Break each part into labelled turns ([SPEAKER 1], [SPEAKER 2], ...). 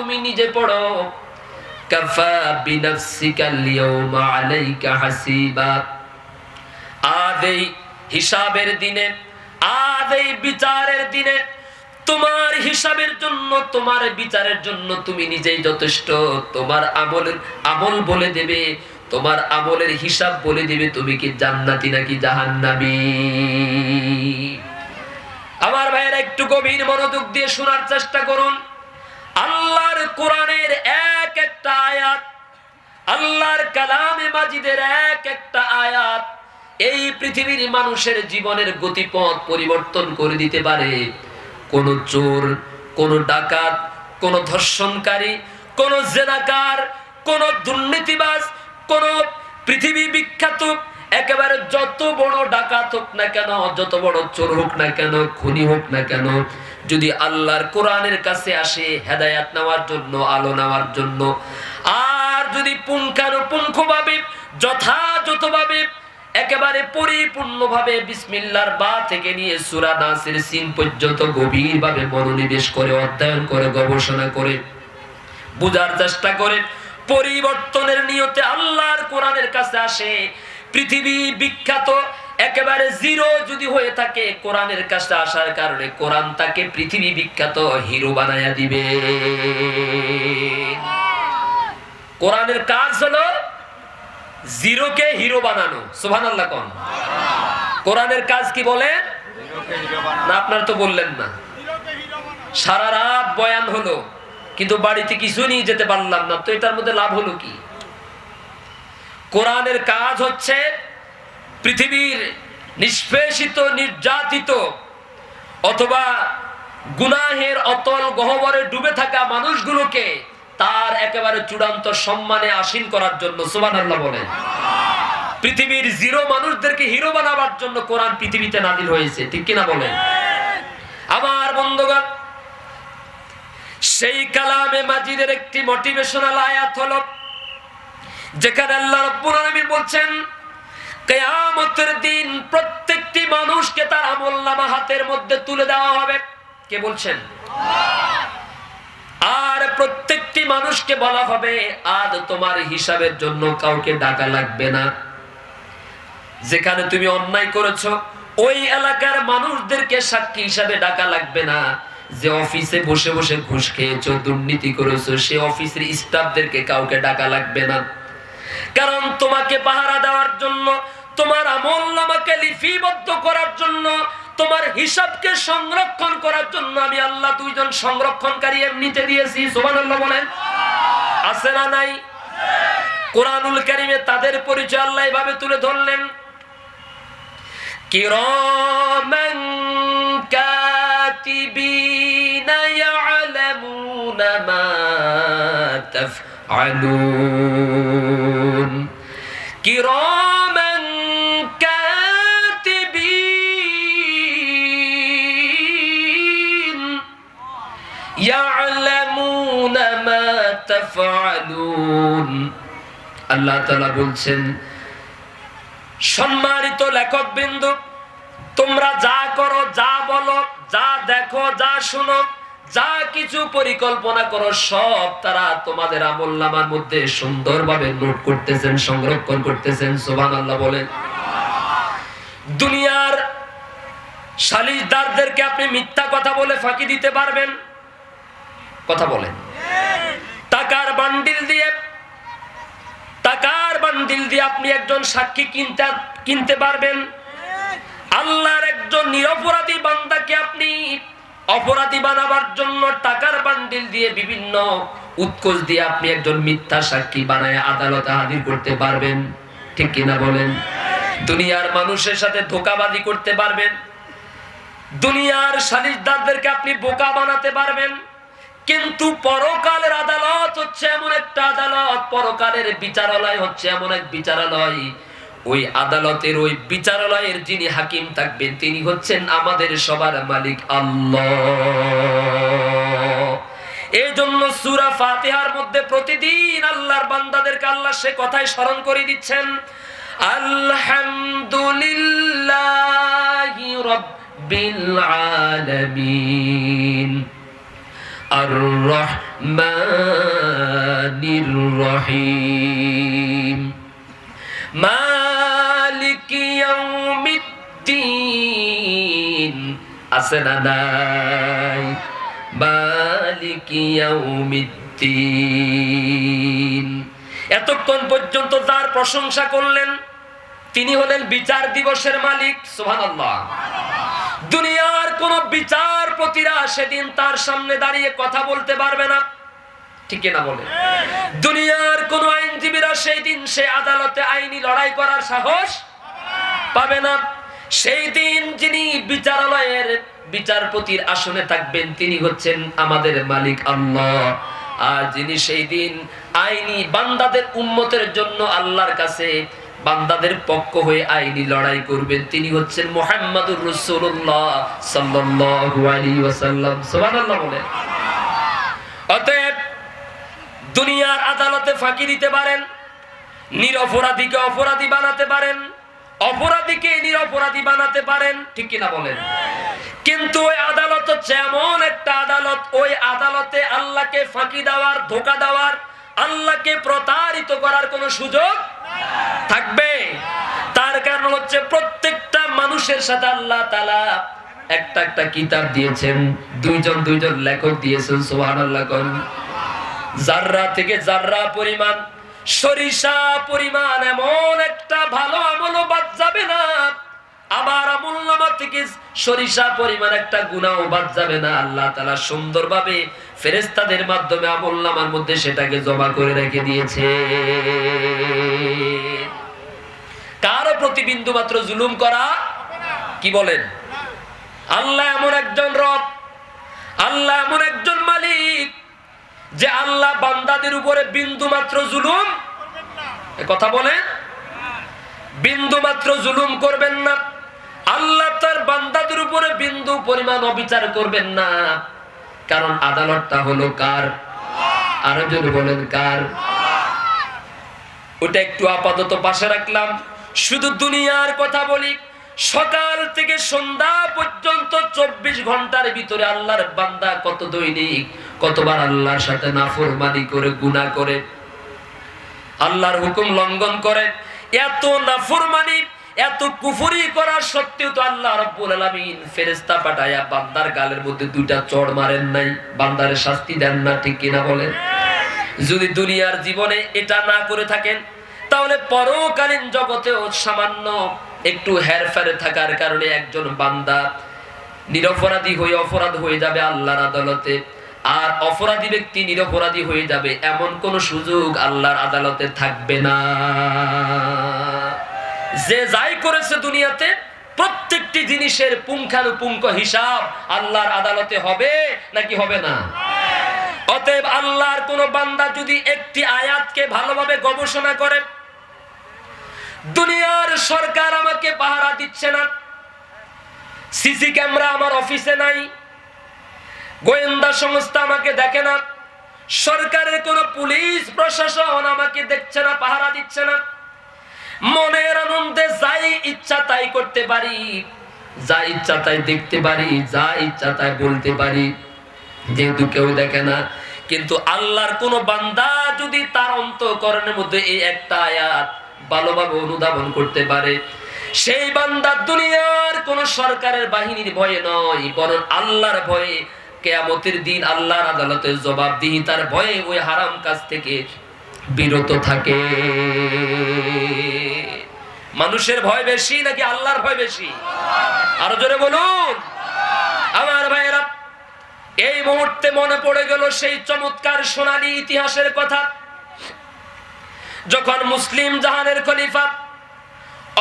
[SPEAKER 1] তুমি নিজে পড়ো, কাফা বিনাফসিকাল ইয়াউমা আলাইকা হাসিবা। আজ এই হিসাবের দিনে, আজ এই বিচারের দিনে তোমার হিসাবের জন্য, তোমার বিচারের জন্য তুমি নিজেই যথেষ্ট। তোমার আমল বলে দেবে, তোমার আমলের হিসাব বলে দিবে তুমি কি জান্নাতি নাকি জাহান্নামী। আমার ভাইয়েরা একটু গভীর মনোযোগ দিয়ে শোনার চেষ্টা করুন। আল্লাহর কোরআনের এক একটা আয়াত, আল্লাহর কালামে মাজিদের এক একটা আয়াত এই পৃথিবীর মানুষের জীবনের গতিপথ পরিবর্তন করে দিতে পারে। কোন চোর, কোন ডাকাত, কোন ধর্ষণকারী, কোন জেনাকার, কোন দুর্নীতিবাজ, কোন পৃথিবী বিখ্যাত একেবারে যত বড় ডাকাত হোক না কেন, যত বড় চোর হোক না কেন, খুনি হোক না কেন, যদি আল্লাহর কোরআনের কাছে আসে হেদায়েত নেওয়ার জন্য, আলো নেওয়ার জন্য, আর যদি পুঙ্খানুপুঙ্খভাবে যথাযথভাবে একেবারে পরিপূর্ণভাবে বিসমিল্লাহর বা থেকে নিয়ে সূরা নাসের সিন পর্যন্ত গভীরভাবে মনোনিবেশ করে, অধ্যয়ন করে, গবেষণা করে, বুঝার চেষ্টা করে, পরিবর্তনের নিয়তে আল্লাহর কোরআনের কাছে আসে, পৃথিবী বিখ্যাত একেবারে জিরো যদি হয়ে থাকে, কোরআনের কাছে আসার কারণে কোরআন তাকে পৃথিবী বিখ্যাত হিরো বানায়া দিবে। কোরআনের কাজ হলো জিরোকে হিরো বানানো। সুবহানাল্লাহ কোন? কোরআনের কাজ কি বলেন না? আপনারা তো বললেন না। সারা রাত বয়ান হলো কিন্তু বাড়িতে কিছু নিয়ে যেতে পারলাম না, তো এটার মধ্যে লাভ হলো কি? কোরআনের কাজ হচ্ছে পৃথিবীর নিষ্পেষিত, নির্যাতিত অথবা গুনাহের অতল গহ্বরে ডুবে থাকা মানুষগুলোকে তার একেবারে চূড়ান্ত সম্মানে আসীন করার জন্য। সুবহানাল্লাহ বলেন। পৃথিবীর জিরো মানুষদেরকে হিরো বানাবার জন্য কোরআন পৃথিবীতে নাযিল হয়েছে, ঠিক কিনা বলেন? আমার বন্ধুগণ, সেই কালামে মাজিদের একটি মোটিভেশনাল আয়াত হলো যেখানে আল্লাহ রাব্বুল আলামিন বলছেন কিয়ামতের দিন প্রত্যেকটি মানুষকে তার আমলনামা হাতের মধ্যে তুলে দেওয়া হবে। কে বলছেন? আর প্রত্যেকটি মানুষকে বলা হবে আজ তোমার হিসাবের জন্য কাউকে ডাকা লাগবে না। যেখানে তুমি অন্যায় করেছো ওই এলাকার মানুষদেরকে সাক্ষী হিসাবে ডাকা লাগবে না। যে অফিসে বসে বসে ঘুষ খেয়েছো, দুর্নীতি করেছো, সে অফিসের স্টাফদেরকে কাউকে ডাকা লাগবে না। কারণ তোমাকে পাহারা দেওয়ার জন্য, তোমার আমলনামাকে লিপিবদ্ধ করার জন্য, তোমার হিসাবকে সংরক্ষণ করার জন্য আমি আল্লাহ দুইজন সংরক্ষণকারী এমনিতে দিয়েছি। সুবহানাল্লাহ বলেন। আছে না নাই? কোরআনুল কারীমে তাদের পরিচয় আল্লাহ এভাবে তুলে ধরলেন, কিরামান কাতিবিনা ইয়ালামুনা মা তাফআলুন। কিরামান কাতিবিন ইয়ালামুনা মা তাফআলুন। আল্লাহ তাআলা বলছেন, সম্মানিত লেখক বিন্দু, তোমরা যা করো, যা বলো, যা দেখো, যা শুনো, যা কিছু পরিকল্পনা করো, সব তারা তোমাদের আমলনামার মধ্যে সুন্দরভাবে নোট করতেছেন, সংরক্ষণ করতেছেন। সুবহানাল্লাহ বলেন। দুনিয়ার সালিসদারদেরকে আপনি মিথ্যা কথা বলে ফাঁকি দিতে পারবেন? কথা বলেন। টাকার বান্ডিল দিয়ে আপনি একজন সাক্ষী কিনতে পারবেন? আল্লাহর একজন নিরপরাধী বান্দাকে আপনি অপরাধী বানাবার জন্য টাকার বান্ডিল দিয়ে, বিভিন্ন উৎকোচ দিয়ে আপনি একজন মিথ্যা সাক্ষী বানায় আদালতে হাজির করতে পারবেন? ঠিক কিনা বলেন? দুনিয়ার মানুষের সাথে ধোঁকাবাজি করতে পারবেন? দুনিয়ার সালিসদারদেরকে আপনি বোকা বানাতে পারবেন? কিন্তু পরকালের আদালত হচ্ছে এমন একটা আদালত, পরকালের বিচারালয় হচ্ছে এমন এক বিচারালয়, ওই আদালতের, ওই বিচারালয়ের যিনি হাকিম থাকবেন তিনি হচ্ছেন আমাদের সবার মালিক আল্লাহ। এই জন্য সূরা ফাতিহার মধ্যে প্রতিদিন আল্লাহর বান্দাদেরকে আল্লাহ সে কথাই স্মরণ করে দিচ্ছেন, আলহামদুলিল্লাহি রাব্বিল আলামিন, আর রহমানির রহিম মালিকি ইয়াউমিদ্দিন আছে না নাই মালিকি ইয়াউমিদ্দিন। এতক্ষণ পর্যন্ত যার প্রশংসা করলেন তিনি হলেন বিচার দিবসের মালিক। সুবহানাল্লাহ। দুনিয়ার কোন বিচারপতিরা সেদিন তার সামনে দাঁড়িয়ে কথা বলতে পারবে না, ঠিক না বলে? দুনিয়ার কোন আইনজীবীরা সেই দিন সে আদালতে আইনি লড়াই করার সাহস পাবে না। সেই দিন যিনি বিচারালয়ের বিচারপতির আসনে থাকবেন তিনি হচ্ছেন আমাদের মালিক আল্লাহ। আর যিনি সেই দিন আইনি বান্দাদের উম্মতের জন্য আল্লাহর কাছে বান্দাদের পক্ষ হয়ে আইনি লড়াই করবেন তিনি হচ্ছেন মুহাম্মাদুর রাসূলুল্লাহ সাল্লাল্লাহু আলাইহি ওয়াসাল্লাম। সুবহানাল্লাহ বলে। অতএব দুনিয়ার আদালতে ফাঁকি দিতে পারেন, নিরপরাধীকে অপরাধী বানাতে পারেন, অপরাধীকে নিরপরাধী বানাতে পারেন, ঠিক কিনা বলেন? কিন্তু ওই আদালত হচ্ছে এমন একটা আদালত, ওই আদালতে আল্লাহকে ফাঁকি দেওয়ার, ধোঁকা দেওয়ার, আল্লাহকে প্রতারিত করার কোনো সুযোগ থাকবে? তার কারণ হচ্ছে প্রত্যেকটা মানুষের সাথে আল্লাহ তাআলা একটা একটা কিতাব দিয়েছেন, দুইজন লেখক দিয়েছেন। সুবহানাল্লাহ। কোন জাররা থেকে জাররা পরিমাণ, সরিষা পরিমাণ এমন একটা ভালো আমলও বাদ যাবে না, আবার আমলনামা থেকে সরিষা পরিমাণ একটা গুনাহও বাদ যাবে না। আল্লাহ তাআলা সুন্দরভাবে ফেরেশতাদের মাধ্যমে আমলনামার মধ্যে সেটাকে জমা করে রেখে দিয়েছে। কারো প্রতি বিন্দু মাত্র জুলুম করা কি বলেন? আল্লাহ এমন একজন রব, আল্লাহ এমন একজন মালিক যে আল্লাহ বান্দাদের উপরে বিন্দু মাত্র জুলুম, কথা বলেন, বিন্দু মাত্র জুলুম করবেন না। আল্লাহ তার বান্দাদের উপরে বিন্দু পরিমাণ অবিচার করবেন না, কারণ আদালতটা হলো কার? আরো জোরে বলেন কার? ওটা একটু আপাতত পাশে রাখলাম, শুধু দুনিয়ার কথা বলি। সকাল থেকে সন্ধ্যা পর্যন্ত 24 ঘন্টার ভিতরে আল্লাহর বান্দা কত দৈনিক কতবার আল্লাহর সাথে নাফরমানি করে, গুনাহ করে, আল্লাহর হুকুম লঙ্ঘন করে। এত নাফরমানি, এত কুফরি করার সত্ত্বেও তো আল্লাহ রাব্বুল আলামিন ফেরেশতা পাঠায়া বান্দার গালের মধ্যে দুইটা চড় মারেন নাই, বান্দারে শাস্তি দেন না, ঠিক কিনা বলেন? যদি দুনিয়ার জীবনে এটা না করে থাকেন তাহলে পরকালীন জগতেও সামান্য একটু হেরফের থাকার কারণে একজন বান্দা নিরপরাধী হয়ে অপরাধ হয়ে যাবে আল্লাহর আদালতে, আর অপরাধী ব্যক্তি নিরপরাধী হয়ে যাবে, এমন কোন সুযোগ আল্লাহর আদালতে থাকবে না। যে যাই করেছে দুনিয়াতে প্রত্যেকটি জিনিসের পুঙ্খানুপুঙ্খ হিসাব আল্লাহর আদালতে হবে নাকি হবে না? অতএব আল্লাহর কোন বান্দা যদি একটি আয়াতকে ভালোভাবে গবেষণা করে, দুনিয়ার সরকার আমাকে পাহারা দিচ্ছে না, সিসি ক্যামেরা আমার অফিসে নাই, গোয়েন্দা সংস্থা আমাকে দেখে না, সরকারের কোন পুলিশ প্রশাসন আমাকে দেখছে না, পাহারা দিচ্ছে না, মনের আনন্দে যাই ইচ্ছা তাই করতে পারি, যা ইচ্ছা তাই দেখতে পারি, যা ইচ্ছা তাই বলতে পারি, যেহেতু কেউ দেখে না। কিন্তু আল্লাহর কোন বান্দা যদি তার অন্তঃকরণের মধ্যে এই একটা আয়াত ভালোভাবে অনুধাবন করতে পারে, সেই বান্দা দুনিয়ার কোন সরকারের বাহিনীর ভয়ে নয়, বরং আল্লাহর ভয়ে, কিয়ামতের দিন আল্লাহর আদালতে জবাবদিহিতার ভয়ে ওই হারাম কাজ থেকে বিরত থাকে। মানুষের ভয় বেশি নাকি আল্লাহর ভয় বেশি? আরো জোরে বলুন। আমার ভাইয়েরা, এই মুহূর্তে মনে পড়ে গেল সেই চমৎকার সোনালী ইতিহাসের কথা, যখন মুসলিম জাহানের খলিফা,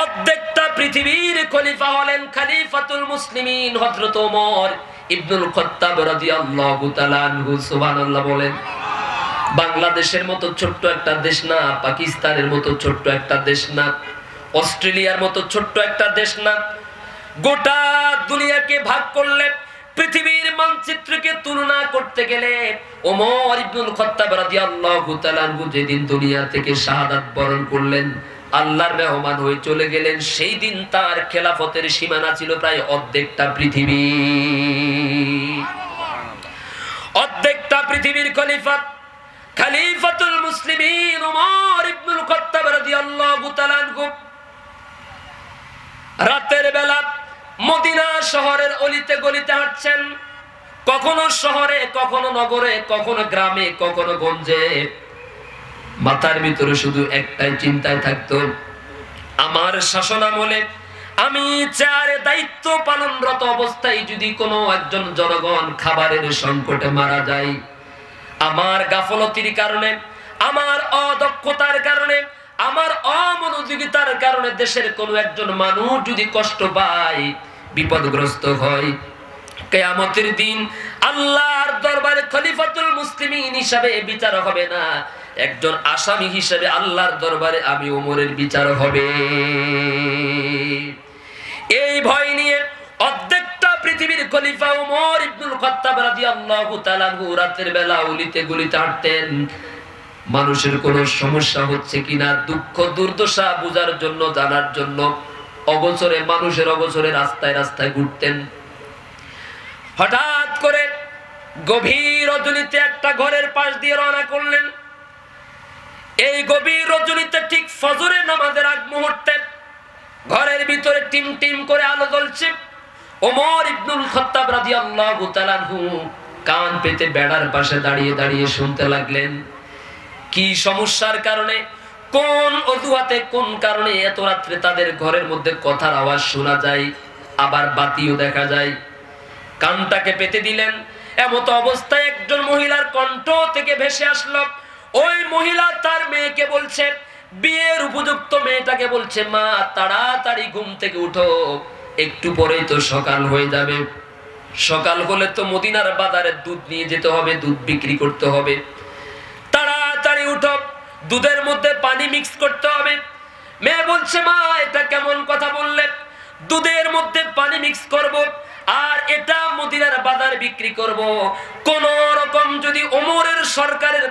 [SPEAKER 1] অর্ধেকটা পৃথিবীর খলিফা হলেন খলিফাতুল মুসলিমিন হযরত ওমর ইবনুল খাত্তাব রাদিয়াল্লাহু তাআলা আনহু। সুবহানাল্লাহ বলেন। বাংলাদেশের মতো ছোট্ট একটা দেশ না, পাকিস্তানের মতো ছোট্ট একটা দেশ না, অস্ট্রেলিয়ার মতো ছোট্ট একটা দেশ না, গোটা দুনিয়াকে ভাগ করলে, পৃথিবীর মানচিত্রকে তুলনা করতে গেলে ওমর ইবনুল খাত্তাব রাদিয়াল্লাহু তাআলা আনহু যেদিন দুনিয়া থেকে শাহাদাত বরণ করলেন, আল্লাহর মেহমান হয়ে চলে গেলেন, সেই দিন তার খেলাফতের সীমানা ছিল প্রায় অর্ধেকটা পৃথিবী। অর্ধেক খলিফা খলিফাতুল মুসলিমিন ওমর ইবনুল খাত্তাব রাদিয়াল্লাহু তাআলা আনহু রাতের বেলা মদিনা শহরের অলিতে গলিতে হাঁটছেন, কখনো শহরে, কখনো নগরে, কখনো গ্রামে, কখনো গঞ্জে। মাথার ভিতরে শুধু একটাই চিন্তায় থাকতো, আমার শাসনামলে আমি চেয়ারে দায়িত্ব পালনরত অবস্থায় যদি কোনো একজন জনগণ খাবারের সংকটে মারা যায়, আমার গাফলতির কারণে, আমার অদক্ষতার কারণে, আমার অমনোযোগিতার কারণে দেশের কোনো একজন মানুষ যদি কষ্ট পায়, বিপদগ্রস্ত হয়, কিয়ামতের দিন আল্লাহর দরবারে খলিফাতুল মুসলিমিন হিসাবে বিচার হবে না, একজন আসামি হিসেবে আল্লাহর দরবারে আমি ওমরের বিচার হবে। এই ভয় নিয়ে অর্ধেকটা পৃথিবীর খলিফা ওমর ইবনুল খাত্তাব রাদিয়াল্লাহু তাআলা রাতের বেলা অলিতে গলিতে হাঁটতেন, মানুষের কোন সমস্যা হচ্ছে কিনা, দুঃখ দুর্দশা বোঝার জন্য, জানার জন্য অগোচরে, মানুষের অগোচরে রাস্তায় রাস্তায় ঘুরতেন। হঠাৎ করে গভীর রজনীতে একটা ঘরের পাশ দিয়ে রওনা করলেন। এই গভীর রজনীতে ঠিক ফজরের নামাজের আগ মুহূর্তে ঘরের ভিতরে টিম টিম করে আলো জ্বলছে। ওমর ইবনুল খাত্তাব রাদিয়াল্লাহু তাআলা আনহু কান পেতে বেড়ার পাশে দাঁড়িয়ে দাঁড়িয়ে শুনতে লাগলেন, কি সমস্যার কারণে, কোন অজুহাতে, কোন কারণে এত রাত্রে তাদের ঘরের মধ্যে কথার আওয়াজ শোনা যায়, আবার বাতিও দেখা যায়। কানটাকে পেতে দিলেন, এমত অবস্থায় একজন মহিলার কণ্ঠ থেকে ভেসে আসলো। ওই মহিলা তার মেয়েকে বলছে, বিয়ের উপযুক্ত মেয়েটাকে বলছে, মা তাড়াতাড়ি ঘুম থেকে উঠো, একটু পরেই তো সকাল হয়ে যাবে, সকাল হলে তো মদিনার বাজারে দুধ নিয়ে যেতে হবে, দুধ বিক্রি করতে হবে, তাড়াতাড়ি উঠো, দুধের মধ্যে পানি মিক্স করতে হবে। মেয়ে বলছে, মা এটা কেমন কথা বললে, দুধের মধ্যে পানি মিক্স করব আর এটা মদিনার বাজার বিক্রি করব, কোন রকম যদি ওমরের সরকারের